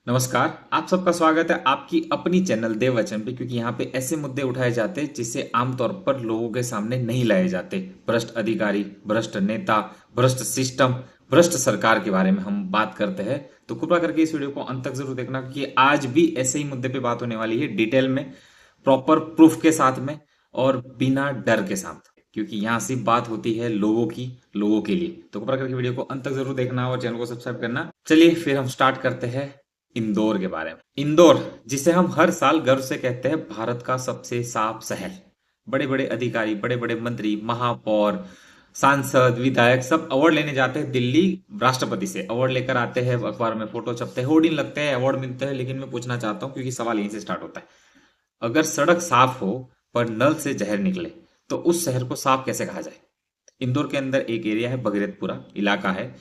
नमस्कार। आप सबका स्वागत है आपकी अपनी चैनल देव वचन पे, क्योंकि यहाँ पे ऐसे मुद्दे उठाए जाते हैं जिसे आमतौर पर लोगों के सामने नहीं लाए जाते। भ्रष्ट अधिकारी, भ्रष्ट नेता, भ्रष्ट सिस्टम, भ्रष्ट सरकार के बारे में हम बात करते हैं। तो कृपया करके इस वीडियो को अंत तक जरूर देखना, क्योंकि आज भी ऐसे ही मुद्दे पे बात होने वाली है, डिटेल में, प्रॉपर प्रूफ के साथ में और बिना डर के साथ, क्योंकि यहाँ सिर्फ बात होती है लोगों की, लोगों के लिए। तो कृपया करके वीडियो को अंत तक जरूर देखना और चैनल को सब्सक्राइब करना। चलिए फिर हम स्टार्ट करते हैं इंदौर के बारे में। इंदौर, जिसे हम हर साल गर्व से कहते हैं भारत का सबसे साफ शहर। बड़े बड़े अधिकारी, बड़े बड़े मंत्री, महापौर, सांसद, विधायक सब अवार्ड लेने जाते हैं दिल्ली। राष्ट्रपति से अवार्ड लेकर आते हैं, अखबार में फोटो छपते हैं, होर्डिंग लगते हैं, अवार्ड मिलते हैं। लेकिन मैं पूछना चाहता हूँ, क्योंकि सवाल यहीं से स्टार्ट होता है, अगर सड़क साफ हो पर नल से जहर निकले तो उस शहर को साफ कैसे कहा जाए? इंदौर के अंदर एक एरिया है, भगीरथपुरा इलाका है,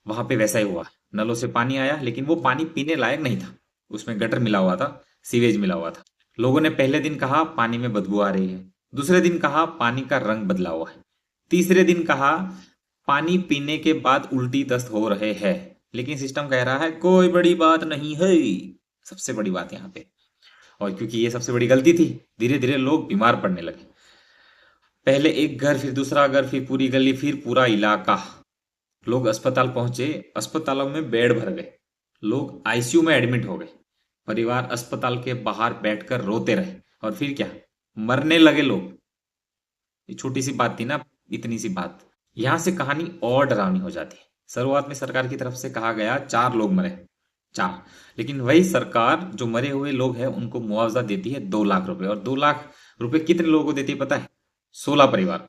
वहां पे वैसा ही हुआ। नलों से पानी आया, लेकिन वो पानी पीने लायक नहीं था, उसमें गटर मिला हुआ था, सीवेज मिला हुआ था। लोगों ने पहले दिन कहा पानी में बदबू आ रही है, दूसरे दिन कहा पानी का रंग बदला हुआ है, तीसरे दिन कहा पानी पीने के बाद उल्टी दस्त हो रहे हैं। लेकिन सिस्टम कह रहा है कोई बड़ी बात नहीं है। सबसे बड़ी बात यहाँ पे, और क्योंकि ये सबसे बड़ी गलती थी, धीरे धीरे लोग बीमार पड़ने लगे। पहले एक घर, फिर दूसरा घर, फिर पूरी गली, फिर पूरा इलाका। लोग अस्पताल पहुंचे, अस्पतालों में बेड भर गए, लोग आईसीयू में एडमिट हो गए, परिवार अस्पताल के बाहर बैठकर रोते रहे, और फिर क्या, मरने लगे लोग। ये छोटी सी बात थी ना, इतनी सी बात। यहां से कहानी और डरावनी हो जाती है। शुरुआत में सरकार की तरफ से कहा गया 4 लोग मरे, 4। लेकिन वही सरकार जो मरे हुए लोग हैं उनको मुआवजा देती है 2 लाख रुपए, और 2 लाख रुपए कितने लोगों को देती है पता है? 16 परिवार।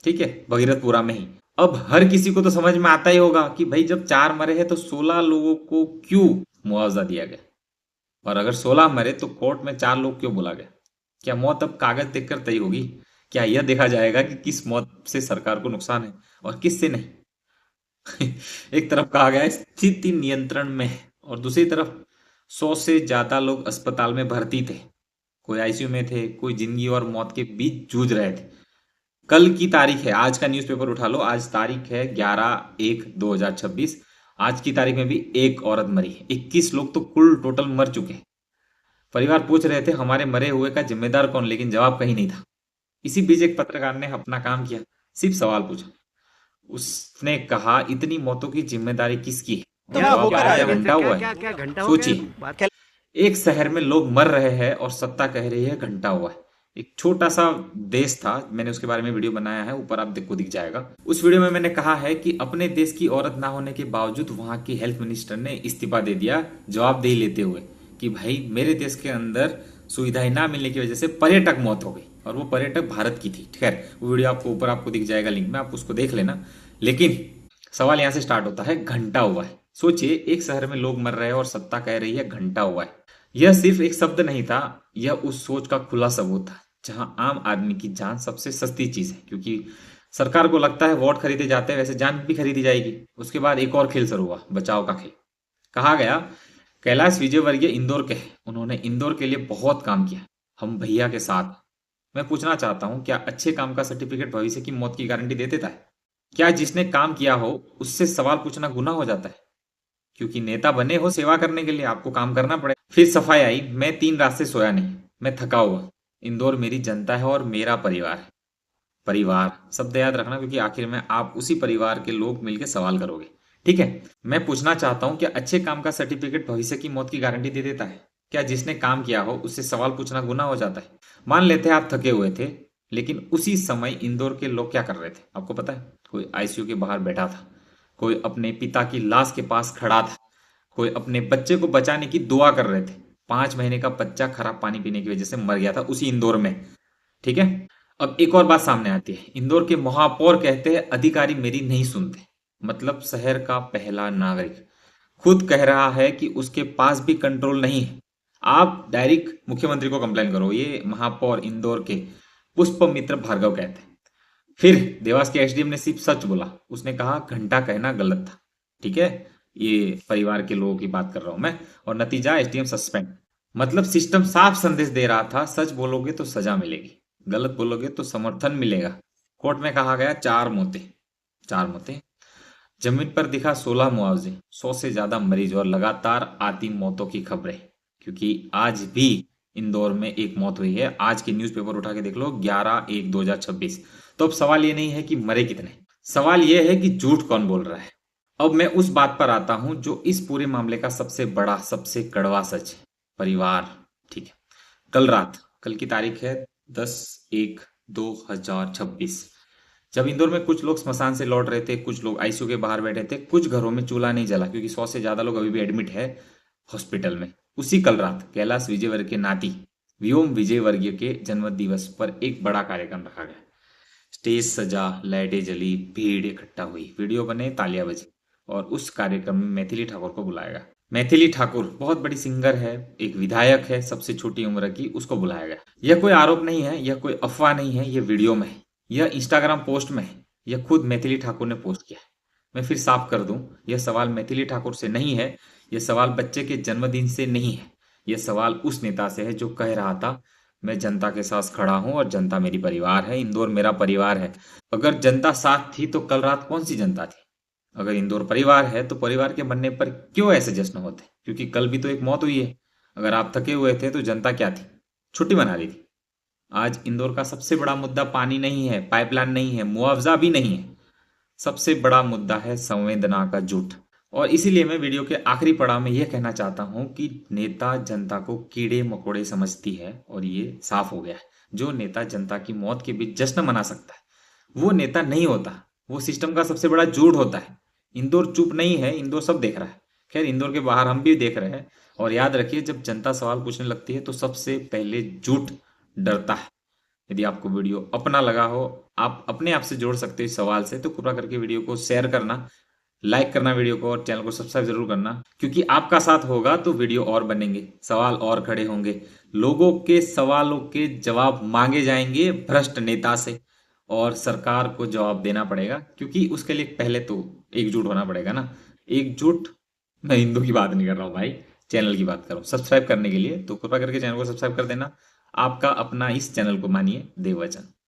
ठीक है, भगीरथपुरा में ही। अब हर किसी को तो समझ में आता ही होगा कि भाई जब 4 मरे हैं तो 16 लोगों को क्यों मुआवजा दिया गया, और अगर 16 मरे तो कोर्ट में 4 लोग क्यों बोला गया? क्या मौत अब कागज देखकर तय होगी? क्या यह देखा जाएगा कि किस मौत से सरकार को नुकसान है और किस से नहीं? एक तरफ कहा गया है स्थिति नियंत्रण में है, और दूसरी तरफ 100 से ज्यादा लोग अस्पताल में भर्ती थे। कोई आईसीयू में थे, कोई जिंदगी और मौत के बीच जूझ रहे थे। कल की तारीख है, आज का न्यूज़पेपर उठा लो, आज तारीख है 11/1/2026। आज की तारीख में भी एक औरत मरी है, 21 लोग तो कुल टोटल मर चुके हैं। परिवार पूछ रहे थे हमारे मरे हुए का जिम्मेदार कौन, लेकिन जवाब कहीं नहीं था। इसी बीच एक पत्रकार ने अपना काम किया, सिर्फ सवाल पूछा। उसने कहा इतनी मौतों की जिम्मेदारी किसकी है? तो और मैं जवाब होकर आया आया घंटा क्या हुआ क्या है। क्या घंटा हो गया सोचिए, बात क्या। एक शहर में लोग मर रहे हैं और सत्ता कह रही है घंटा हुआ है। एक छोटा सा देश था, मैंने उसके बारे में वीडियो बनाया है, ऊपर आप देखो दिख जाएगा। उस वीडियो में मैंने कहा है कि अपने देश की औरत ना होने के बावजूद वहां की हेल्थ मिनिस्टर ने इस्तीफा दे दिया, जवाबदेही लेते हुए कि भाई मेरे देश के अंदर सुविधाएं ना मिलने की वजह से पर्यटक मौत हो गई, और वो पर्यटक भारत की थी। खैर, वो वीडियो आपको ऊपर आपको दिख जाएगा लिंक में, आप उसको देख लेना। लेकिन सवाल यहां से स्टार्ट होता है, घंटा हुआ है। सोचिए, एक शहर में लोग मर रहे हैं और सत्ता कह रही है घंटा हुआ है। यह सिर्फ एक शब्द नहीं था, यह उस सोच का खुला सबूत था जहां आम आदमी की जान सबसे सस्ती चीज है। क्योंकि सरकार को लगता है वोट खरीदे जाते हैं, वैसे जान भी खरीदी जाएगी। उसके बाद एक और खेल शुरू हुआ, बचाव का खेल। कहा गया कैलाश विजयवर्गीय इंदौर के हैं, उन्होंने इंदौर के लिए बहुत काम किया, हम भैया के साथ हैं। मैं पूछना चाहता हूं, क्या अच्छे काम का सर्टिफिकेट भविष्य की मौत की गारंटी दे देता है? क्या जिसने काम किया हो उससे सवाल पूछना गुनाह हो जाता है? क्योंकि नेता बने हो सेवा करने के लिए, आपको काम करना पड़े। फिर सफाई आई, मैं 3 रात से सोया नहीं, मैं थका हुआ। इंदौर मेरी जनता है और मेरा परिवार है। परिवार शब्द याद रखना, क्योंकि आखिर में आप उसी परिवार के लोग मिलकर सवाल करोगे। ठीक है, मैं पूछना चाहता हूं, क्या अच्छे काम का सर्टिफिकेट भविष्य की मौत की गारंटी दे देता है? क्या जिसने काम किया हो उससे सवाल पूछना गुनाह हो जाता है? मान लेते हैं आप थके हुए थे, लेकिन उसी समय इंदौर के लोग क्या कर रहे थे आपको पता है? कोई आईसीयू के बाहर बैठा था, कोई अपने पिता की लाश के पास खड़ा था, कोई अपने बच्चे को बचाने की दुआ कर रहे थे। 5 महीने का बच्चा खराब पानी पीने की वजह से मर गया था उसी इंदौर में। ठीक है, अब एक और बात सामने आती है, इंदौर के महापौर कहते हैं अधिकारी मेरी नहीं सुनते। मतलब शहर का पहला नागरिक खुद कह रहा है कि उसके पास भी कंट्रोल नहीं है। आप डायरेक्ट मुख्यमंत्री को कंप्लेन करो, ये महापौर इंदौर के पुष्पमित्र भार्गव कहते हैं। फिर देवास के एसडीएम ने सिर्फ सच बोला, उसने कहा घंटा कहना गलत था। ठीक है, ये परिवार के लोगों की बात कर रहा हूं मैं। और नतीजा एसडीएम सस्पेंड। मतलब सिस्टम साफ संदेश दे रहा था, सच बोलोगे तो सजा मिलेगी, गलत बोलोगे तो समर्थन मिलेगा। कोर्ट में कहा गया 4 मौतें, 4 मौतें। जमीन पर दिखा 16 मुआवजे, 100 से ज्यादा मरीज और लगातार आती मौतों की खबरें। क्योंकि आज भी इंदौर में एक मौत हुई है। आज के न्यूज़पेपर उठा के देख लो, 11/1/2026। तो अब सवाल ये नहीं है कि मरे कितने, सवाल ये है कि झूठ कौन बोल रहा है। अब मैं उस बात पर आता हूं जो इस पूरे मामले का सबसे बड़ा, सबसे कड़वा सच है। परिवार। ठीक है। कल रात, कल की तारीख है 10/1/2026, जब इंदौर में कुछ लोग स्मशान से लौट रहे थे, कुछ लोग आईसीयू के बाहर बैठे थे, कुछ घरों में चूल्हा नहीं जला क्योंकि 100 से ज्यादा लोग अभी भी एडमिट है हॉस्पिटल में। उसी कल रात कैलाश विजयवर्गीय के नाती व्योम विजयवर्गीय के जन्म दिवस पर एक बड़ा कार्यक्रम रखा गया। स्टेज सजा, लाइटें जली, भीड़ इकट्ठा हुई, वीडियो बने, तालियां बजी और उस कार्यक्रम में मैथिली ठाकुर को बुलाया गया। मैथिली ठाकुर बहुत बड़ी सिंगर है, एक विधायक है, सबसे छोटी उम्र की, उसको बुलाया गया। यह कोई आरोप नहीं है, यह कोई अफवाह नहीं है, यह वीडियो में है, यह इंस्टाग्राम पोस्ट में है, यह खुद मैथिली ठाकुर ने पोस्ट किया है। मैं फिर साफ कर दूं, यह सवाल मैथिली ठाकुर से नहीं है, यह सवाल बच्चे के जन्मदिन से नहीं है, यह सवाल उस नेता से है जो कह रहा था मैं जनता के साथ खड़ा हूं और जनता मेरी परिवार है, इंदौर मेरा परिवार है। अगर जनता साथ थी तो कल रात कौन सी जनता थी? अगर इंदौर परिवार है तो परिवार के बनने पर क्यों ऐसे जश्न होते? क्योंकि कल भी तो एक मौत हुई है। अगर आप थके हुए थे तो जनता क्या थी? छुट्टी मना ली थी। आज इंदौर का सबसे बड़ा मुद्दा पानी नहीं है, पाइपलाइन नहीं है, मुआवजा भी नहीं है। सबसे बड़ा मुद्दा है संवेदना का झूठ। और इसीलिए मैं वीडियो के आखिरी पड़ाव में यह कहना चाहता हूं कि नेता जनता को कीड़े मकोड़े समझती है और ये साफ हो गया है। जो नेता जनता की मौत के बीच जश्न मना सकता है वो नेता नहीं होता, वो सिस्टम का सबसे बड़ा झूठ होता है। इंदौर चुप नहीं है, इंदौर सब देख रहा है। खैर, इंदौर के बाहर हम भी देख रहे हैं। और याद रखिए, जब जनता सवाल पूछने लगती है तो सबसे पहले झूठ डरता है। यदि आपको वीडियो अपना लगा हो, आप अपने आप से जोड़ सकते हो इस सवाल से, तो कृपया करके वीडियो को शेयर करना, लाइक करना वीडियो को और चैनल को सब्सक्राइब जरूर करना। क्योंकि आपका साथ होगा तो वीडियो और बनेंगे, सवाल और खड़े होंगे, लोगों के सवालों के जवाब मांगे जाएंगे भ्रष्ट नेता से और सरकार को जवाब देना पड़ेगा। क्योंकि उसके लिए पहले तो एकजुट होना पड़ेगा ना। एकजुट, मैं हिंदू की बात नहीं कर रहा हूँ भाई, चैनल की बात कर रहा हूँ। सब्सक्राइब करने के लिए तो कृपया करके चैनल को सब्सक्राइब कर देना। आपका अपना इस चैनल को मानिए देववचन।